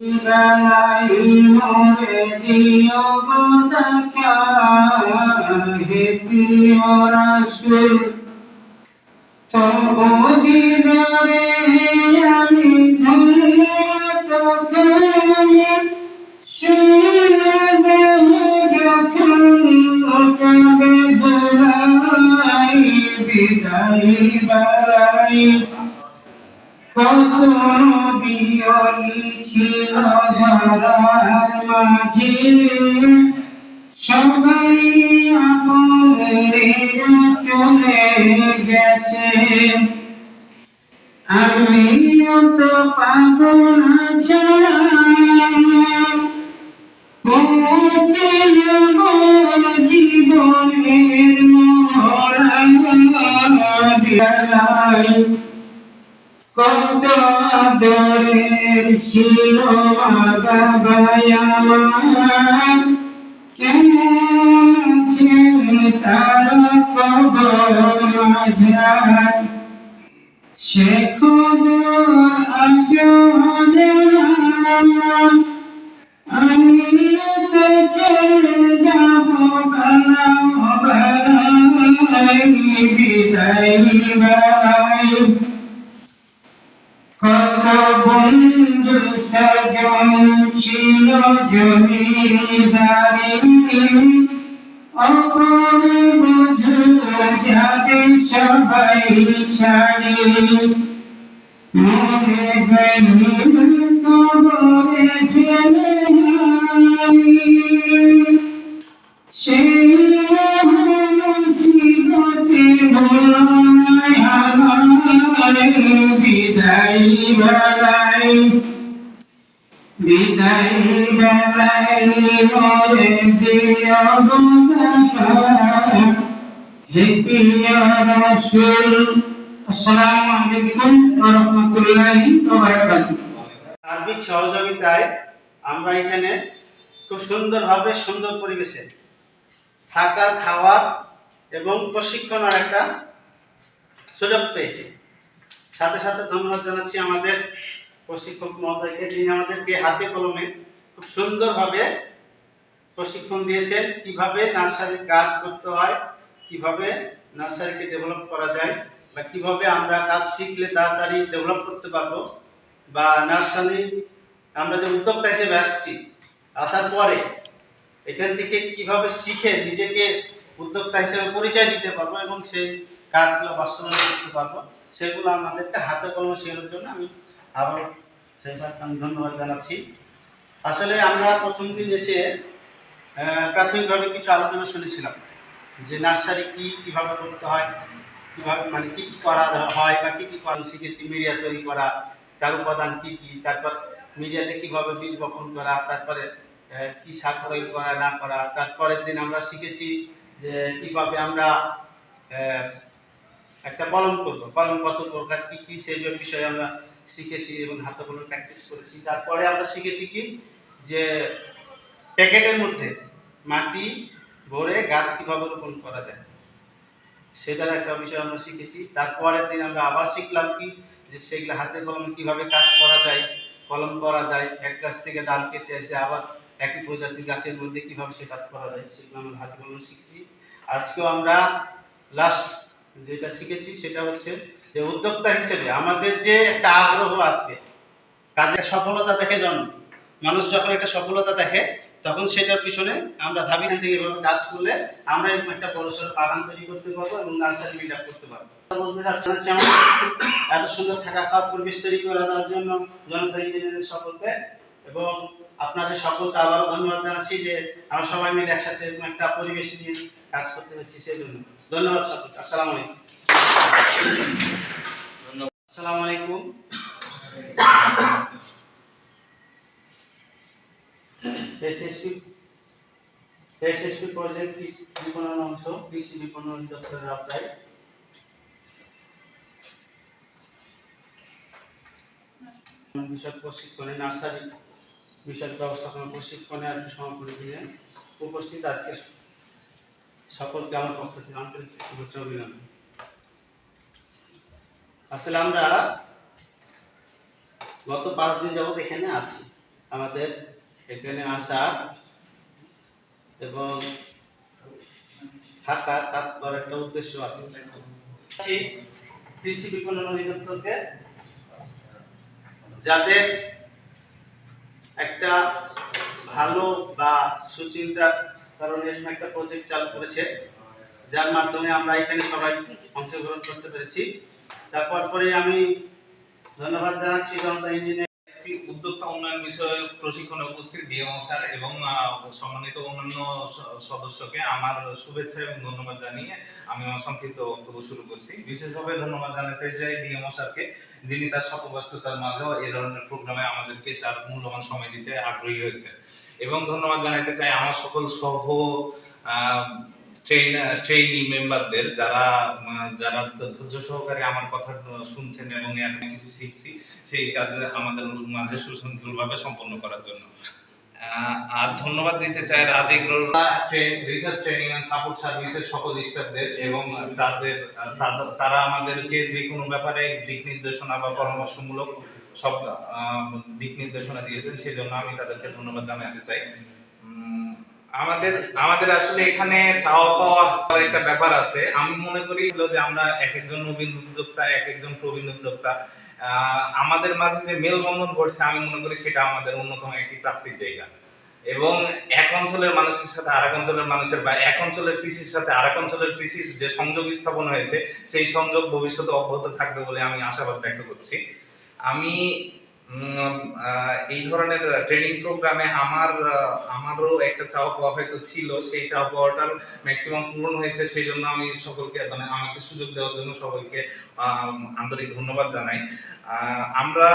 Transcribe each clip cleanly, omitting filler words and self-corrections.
বেলাই মোরে দিও গো দেখা হে প্রিয় রাসূল তবু দিদারে আমি ধন্য তোকে শুনবে যখন ওঠাবে ধরাই বিদায় বেলাই কত বিয়লি ছিল ধরার মাঝে সবাই আপনের চলে গেছে আমিও তো পাবো না ছাড়া পৌঁছে যাব জীবনের মোরা বেলায় কত আদরের ছিল বাবাই আমার কেমন আছে তার কবর মাঝার সে খবর আজও অজানা আমি তো চলে যাব বেলায় বিদায় বেলায় কত বন্ধু সজন ছিল জমিদারি অপর বধূ যাবে সবাই ছাড়ি মরে গেলি কবরে ফেলে সেই মুসিবতে ভোলায় আমার বিদায় বেলায় মোরে দিও গো দেখা হে প্রিয় রাসূল। আসসালামু আলাইকুম ওয়া রাহমাতুল্লাহি ওয়া বারাকাতুহু। সার্বিক সহযোগিতায় আমরা এখানে খুব সুন্দরভাবে সুন্দর পরিবেশে থাকা খাওয়ার এবং প্রশিক্ষণের একটা সুযোগ পেয়েছি। সাথে সাথে ধন্যবাদ জানাচ্ছি আমাদের প্রশিক্ষক মহোদয়কে, যিনি আমাদেরকে হাতে কলমে খুব সুন্দরভাবে প্রশিক্ষণ দিয়েছেন কিভাবে নার্সারির কাজ করতে হয়, কিভাবে নার্সারিকে ডেভেলপ করা যায়, বা কিভাবে আমরা কাজ শিখলে তাড়াতাড়ি ডেভেলপ করতে পারবো, বা নার্সারি আমরা যে উদ্যোক্তা হিসেবে আসছি, আসার পরে এখান থেকে কিভাবে শিখে নিজেকে উদ্যোক্তা হিসেবে পরিচয় দিতে পারবো এবং সেই কাজগুলো বাস্তবায়ন করতে পারবো, সেগুলো আমাদেরকে হাতে কলমে শেখানোর জন্য আমি আবার সেই সাথে আমি ধন্যবাদ জানাচ্ছি। আসলে আমরা প্রথম দিন এসে প্রাথমিকভাবে কিছু আলোচনা শুনেছিলাম যে নার্সারি কিভাবে করতে হয়, কিভাবে মানে কি করা হয় বা কি করা শিখেছি। মিডিয়া তৈরি করা, তার উপাদান কি, তারপর মিডিয়াতে কিভাবে বীজ বপন করা, তারপরে কি সার প্রয়োগ করা না করা। তারপরের দিন আমরা শিখেছি যে কিভাবে আমরা একটা কলম করবো, কলম কত প্রকার কি সেই বিষয়ে আমরা শিখেছি এবং হাতে কলমে প্র্যাকটিস করেছি। তারপরে আমরা শিখেছি কি যে প্যাকেটের মধ্যে মাটি ভরে গাছ কিভাবে রোপণ করা যায়, সেটার একটা বিষয় আমরা শিখেছি। তারপরের দিন আমরা আবার শিখলাম কি যে সেগুলো হাতে কলমে কিভাবে কাজ করা যায়, কলম করা যায়, এক গাছ থেকে ডাল কেটে এসে আবার একই প্রজাতির গাছের মধ্যে কিভাবে সেটা করা যায়, সেগুলো আমরা হাতে কলমে শিখেছি। আজকেও আমরা লাস্ট যেটা শিখেছি সেটা হচ্ছে যে উদ্যোক্তা হিসেবে আমাদের যে একটা আগ্রহ আজকে কাজের সফলতা দেখে জন্ম, মানুষ যখন একটা সফলতা দেখে তখন সেটার পিছনে আমরা ধাপে ধাপে এভাবে কাজ করলে আমরা এরকম একটা বড়সড় বাগান তৈরি করতে পারবো এবং নার্সারি বিল্ড আপ করতে পারবো। বলতে চাচ্ছি এত সুন্দর থাকা খাওয়ার পরিবেশ তৈরি করে দেওয়ার জন্য জনতা ইঞ্জিনিয়ারিং সকলকে এবং আপনাদের সকলকে আবারও ধন্যবাদ জানাচ্ছি যে আমরা সবাই মিলে একসাথে এরকম একটা পরিবেশ নিয়ে কাজ করতে পেরেছি, সেই জন্য ধন্যবাদ সকলকে। আসসালামু আলাইকুম। আসসালামু আলাইকুম। এসএসপি প্রজেক্ট বিপণন অংশ কৃষি বিপণন দপ্তরের আওতায় বিষয় প্রশিক্ষণে নার্সারি বিষয় ব্যবস্থাপনা প্রশিক্ষণে আজকে সমাপনী দিনে উপস্থিত আজকে সকলকে আমার পক্ষ থেকে আন্তরিক শুভেচ্ছা অভিনন্দন। আসলে আমরা গত 5 দিন যাবত এখানে আছি, আমাদের এখানে আসার এবং থাকার কাজ করার একটা উদ্দেশ্য আছে। কৃষি বিপণন অধিদপ্তরকে, যাদের একটা ভালো বা সুচিন্তার কারণে একটা প্রজেক্ট চালু করেছে, যার মাধ্যমে আমরা এখানে সবাই অংশগ্রহণ করতে পেরেছি। তারপর পরে আমি ধন্যবাদ জানাচ্ছি জনতা ইঞ্জিনিয়ার উদ্যোক্তা উন্নয়ন বিষয়ে প্রশিক্ষণে উপস্থিত ডিএমও স্যার এবং সম্মানিত অন্যান্য সদস্যকে আমার শুভেচ্ছা এবং ধন্যবাদ জানিয়ে আমি আমার সংক্ষিপ্ত বক্তব্য শুরু করছি। বিশেষভাবে ধন্যবাদ জানাতে চাই ডিএমও স্যারকে, যিনি তার শতব্যস্ততার মাঝেও এই ধরনের প্রোগ্রামে আমাদেরকে তার মূল্যবান সময় দিতে আগ্রহী হয়েছে। এবং ধন্যবাদ জানাতে চাই আমার সকল সহ ট্রেনি মেম্বারদের, যারা যারা ধৈর্য সহকারে আমার কথা শুনছেন এবং এত কিছু শিখছি সেই কাজে আমাদের মাঝে সুশৃঙ্খলভাবে সম্পন্ন করার জন্য। আর ধন্যবাদ দিতে চাই রাজেক রিসার্চ ট্রেনিং এন্ড সাপোর্ট সার্ভিসের সকল স্টাফদের এবং তারা আমাদেরকে যে কোনো ব্যাপারে দিক নির্দেশনা বা পরামর্শমূলক সব দিক নির্দেশনা দিয়েছেন, সেজন্য আমি তাদেরকে ধন্যবাদ জানাতে চাই। আমাদের আমাদের আসলে এখানে চাওয়া পাওয়া একটা ব্যাপার আছে। আমি মনে করি যে আমরা এক একজন নবীন উদ্যোক্তা, এক একজন প্রবীণ উদ্যোক্তা, আমাদের মাঝে যে মেলবন্ধন ঘটছে, আমি মনে করি সেটা আমাদের অন্যতম একটি প্রাপ্তির জায়গা। এবং এক অঞ্চলের মানুষের সাথে আরেক অঞ্চলের মানুষের বা এক অঞ্চলের কৃষির সাথে আরেক অঞ্চলের কৃষির যে সংযোগ স্থাপন হয়েছে, সেই সংযোগ ভবিষ্যতে অব্যাহত থাকবে বলে আমি আশাবাদ ব্যক্ত করছি। আমি এই ধরনের ট্রেনিং প্রোগ্রামে আমারও একটা চাওয়া পাওয়া হয়তো ছিল, সেই চাওয়া পাওয়াটার ম্যাক্সিমাম পূরণ হয়েছে। সেই জন্য আমি সকলকে আমাকে সুযোগ দেওয়ার জন্য সকলকে আন্তরিক ধন্যবাদ জানাই। আমরা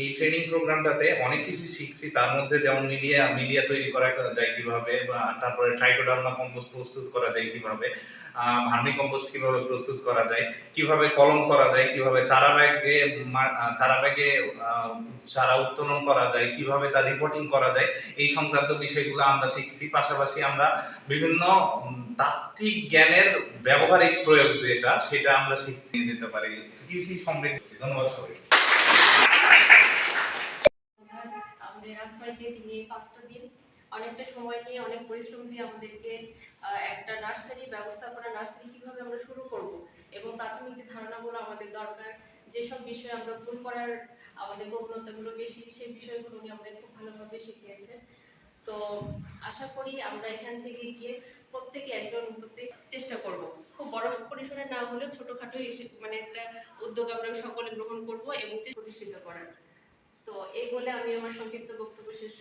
এই ট্রেনিং প্রোগ্রামটাতে অনেক কিছু শিখছি, তার মধ্যে যেমন মিডিয়া তৈরি করা যায় কিভাবে, তারপরে ট্রাইকোডার্মা কম্পোস্ট প্রস্তুত করা যায় কিভাবে, ভার্মি কম্পোস্ট কিভাবে প্রস্তুত করা যায়, কিভাবে কলম করা যায়, কিভাবে চারা ব্যাগে চারা উত্তোলন করা যায়, কিভাবে তা রিপোর্টিং করা যায়, এই সংক্রান্ত বিষয়গুলো আমরা শিখছি। পাশাপাশি আমরা বিভিন্ন তাত্ত্বিক জ্ঞানের ব্যবহারিক প্রয়োগ সেটা আমরা শিখছি যেতে পারি। কৃষি সমৃদ্ধি। ধন্যবাদ সবাই। আমাদের রাজবাড়িতে তিনি 5টা দিন অনেকটা সময় নিয়ে অনেক পরিশ্রম দিয়ে আমাদেরকে একটা নার্সারি ব্যবস্থাপনা, নার্সারি কিভাবে আমরা শুরু করব এবং প্রাথমিক যে ধারণাগুলো আমাদের দরকার, যেসব বিষয়ে আমরা ভুল করার আমাদের প্রবণতাগুলো বেশি, সেই বিষয়গুলো নিয়ে আমাদের খুব ভালোভাবে শিখিয়েছে। তো আশা করি আমরা এখান থেকে গিয়ে প্রত্যেকে একজন উদ্যোক্তা চেষ্টা করব, খুব বড় পরিসরে না হলেও ছোটখাটো মানে একটা উদ্যোগ আমরা সকলে গ্রহণ করব এবং প্রতিষ্ঠিত করার। তো এই বলে আমি আমার সংক্ষিপ্ত বক্তব্য শেষ